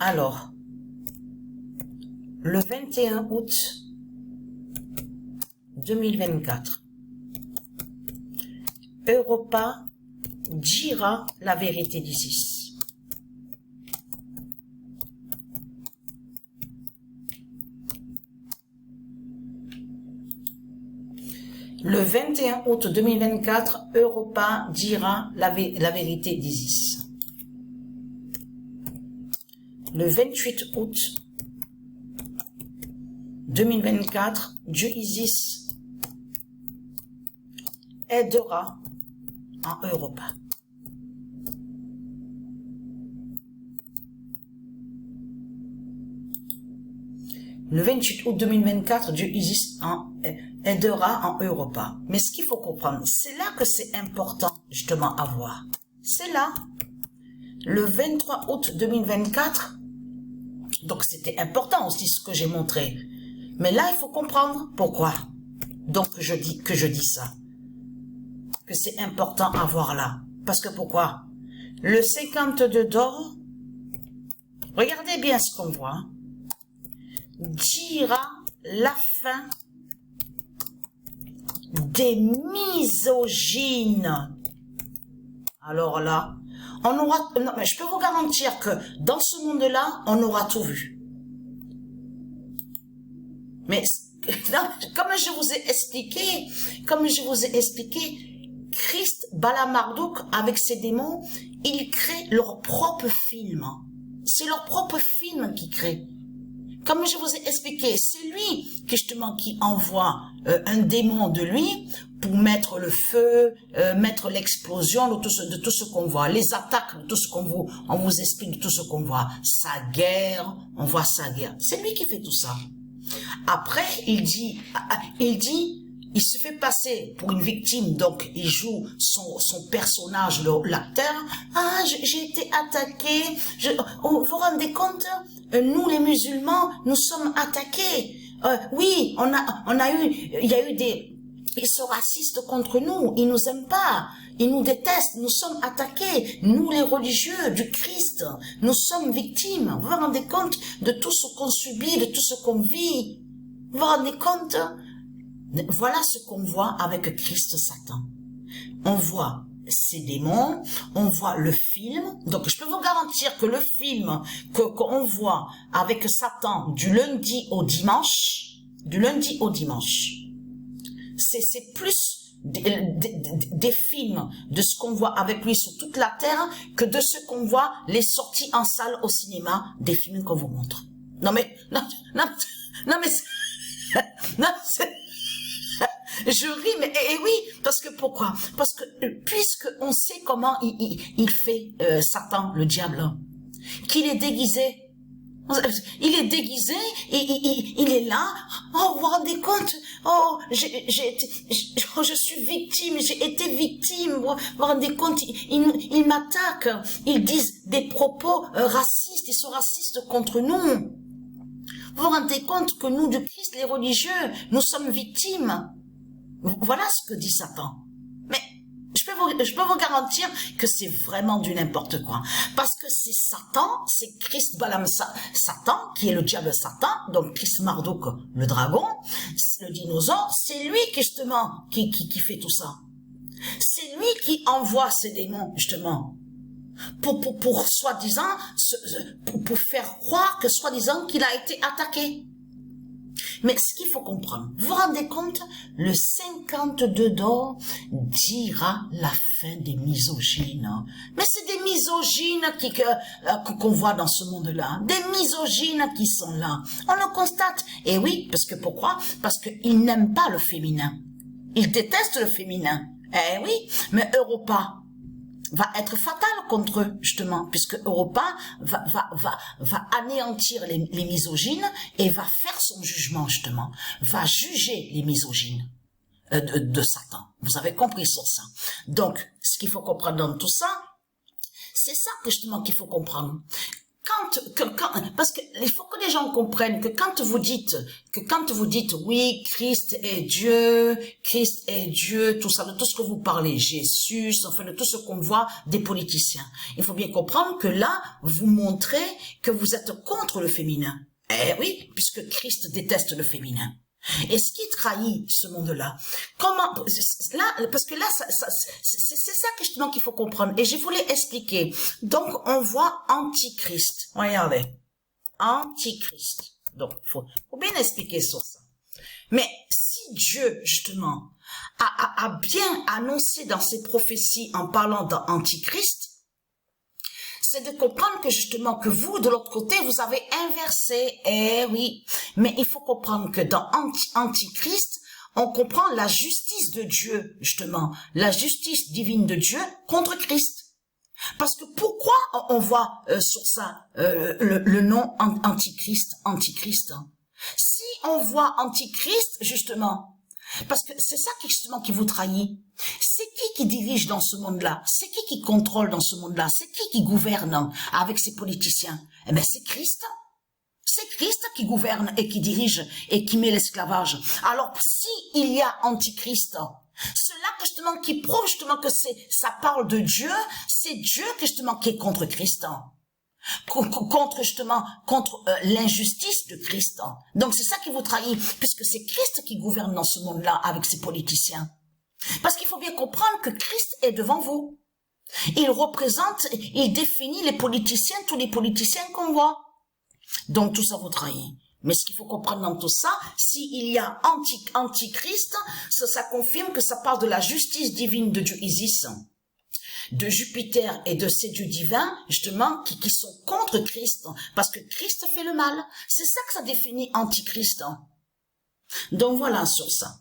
Alors, le 21 août 2024, Europa dira la vérité d'Isis. Le 21 août 2024, Europa dira la vérité d'Isis. Le 28 août 2024, Dieu Isis aidera en Europa. Le 28 août 2024, Dieu Isis aidera en Europa. Mais ce qu'il faut comprendre, c'est là que c'est important justement à voir. C'est là. Le 23 août 2024, donc c'était important aussi ce que j'ai montré. Mais là, il faut comprendre pourquoi. Donc je dis ça. Que c'est important à voir là. Parce que pourquoi? Le 52 d'or, regardez bien ce qu'on voit, dira la fin des misogynes. Alors là, on aura, non, mais je peux vous garantir que dans ce monde-là, on aura tout vu. Mais non, comme je vous ai expliqué, Christ, Balaam Marduk, avec ses démons, ils créent leur propre film. C'est leur propre film qu'ils créent. Comme je vous ai expliqué, c'est lui justement qui envoie un démon de lui pour mettre le feu, mettre l'explosion de tout ce qu'on voit, les attaques de tout ce qu'on voit, on vous explique de tout ce qu'on voit, sa guerre, on voit sa guerre. C'est lui qui fait tout ça. Après, il dit, il se fait passer pour une victime, donc il joue son personnage, l'acteur. Ah, j'ai été attaqué. Vous vous rendez compte? Nous, les musulmans, nous sommes attaqués. Oui, il y a eu ils sont racistes contre nous. Ils nous aiment pas. Ils nous détestent. Nous sommes attaqués. Nous, les religieux du Christ, nous sommes victimes. Vous vous rendez compte de tout ce qu'on subit, de tout ce qu'on vit? Vous vous rendez compte? Voilà ce qu'on voit avec Christ Satan. On voit ces démons, on voit le film. Donc, je peux vous garantir que le film qu'on voit avec Satan du lundi au dimanche, c'est plus des films de ce qu'on voit avec lui sur toute la terre que de ce qu'on voit les sorties en salle au cinéma des films qu'on vous montre. Non mais, je ris, mais oui, parce que pourquoi? Parce que puisque on sait comment il fait Satan, le diable, qu'il est déguisé. Il est déguisé, il est là. Oh, vous vous rendez compte? Oh, je suis victime, j'ai été victime. Vous vous rendez compte? Ils m'attaquent. Ils disent des propos racistes. Ils sont racistes contre nous. Vous vous rendez compte que nous, du Christ, les religieux, nous sommes victimes. Voilà ce que dit Satan. Mais je peux vous garantir que c'est vraiment du n'importe quoi. Parce que c'est Satan, c'est Christ Balaam Satan, qui est le diable Satan, donc Christ Marduk, le dragon, le dinosaure, c'est lui justement qui fait tout ça. C'est lui qui envoie ces démons, justement, pour soi-disant, pour faire croire que soi-disant qu'il a été attaqué. Mais ce qu'il faut comprendre, vous vous rendez compte, le 52 d'or dira la fin des misogynes. Mais c'est des misogynes qu'on voit dans ce monde-là. Des misogynes qui sont là. On le constate. Et oui, parce que pourquoi? Parce qu'ils n'aiment pas le féminin. Ils détestent le féminin. Eh oui, mais Europa va être fatal contre eux, justement, puisque Europa va anéantir les misogynes et va faire son jugement, justement, va juger les misogynes de Satan. Vous avez compris sur ça. Donc, ce qu'il faut comprendre dans tout ça, c'est ça que justement qu'il faut comprendre. parce que il faut que les gens comprennent que quand vous dites oui, Christ est Dieu, tout ça, de tout ce que vous parlez, Jésus, enfin de tout ce qu'on voit des politiciens. Il faut bien comprendre que là, vous montrez que vous êtes contre le féminin. Eh oui, puisque Christ déteste le féminin. Et ce qui trahit ce monde-là, comment, là, parce que là, c'est ça que justement qu'il faut comprendre. Et je voulais expliquer. Donc, on voit Antichrist. Regardez. Antichrist. Donc, faut bien expliquer sur ça. Mais si Dieu, justement, a bien annoncé dans ses prophéties en parlant d'Antichrist, c'est de comprendre que justement que vous, de l'autre côté, vous avez inversé. Eh oui, mais il faut comprendre que dans Antichrist, on comprend la justice de Dieu, justement, la justice divine de Dieu contre Christ. Parce que pourquoi on voit sur ça le nom Antichrist, hein? Si on voit Antichrist, justement, parce que c'est ça justement qui vous trahit. C'est qui dirige dans ce monde-là? C'est qui contrôle dans ce monde-là? C'est qui gouverne avec ces politiciens? Eh bien, c'est Christ. C'est Christ qui gouverne et qui dirige et qui met l'esclavage. Alors, si il y a Antichrist, cela justement qui prouve justement que ça parle de Dieu, c'est Dieu justement qui est contre Christ. Contre l'injustice de Christ. Donc c'est ça qui vous trahit, puisque c'est Christ qui gouverne dans ce monde-là avec ses politiciens. Parce qu'il faut bien comprendre que Christ est devant vous. Il représente, il définit les politiciens, tous les politiciens qu'on voit. Donc tout ça vous trahit. Mais ce qu'il faut comprendre dans tout ça, s'il y a Antichrist, ça confirme que ça parle de la justice divine de Dieu Isis, de Jupiter et de ces dieux divins, justement, qui sont contre Christ, parce que Christ fait le mal. C'est ça que ça définit Antichrist. Donc voilà sur ça.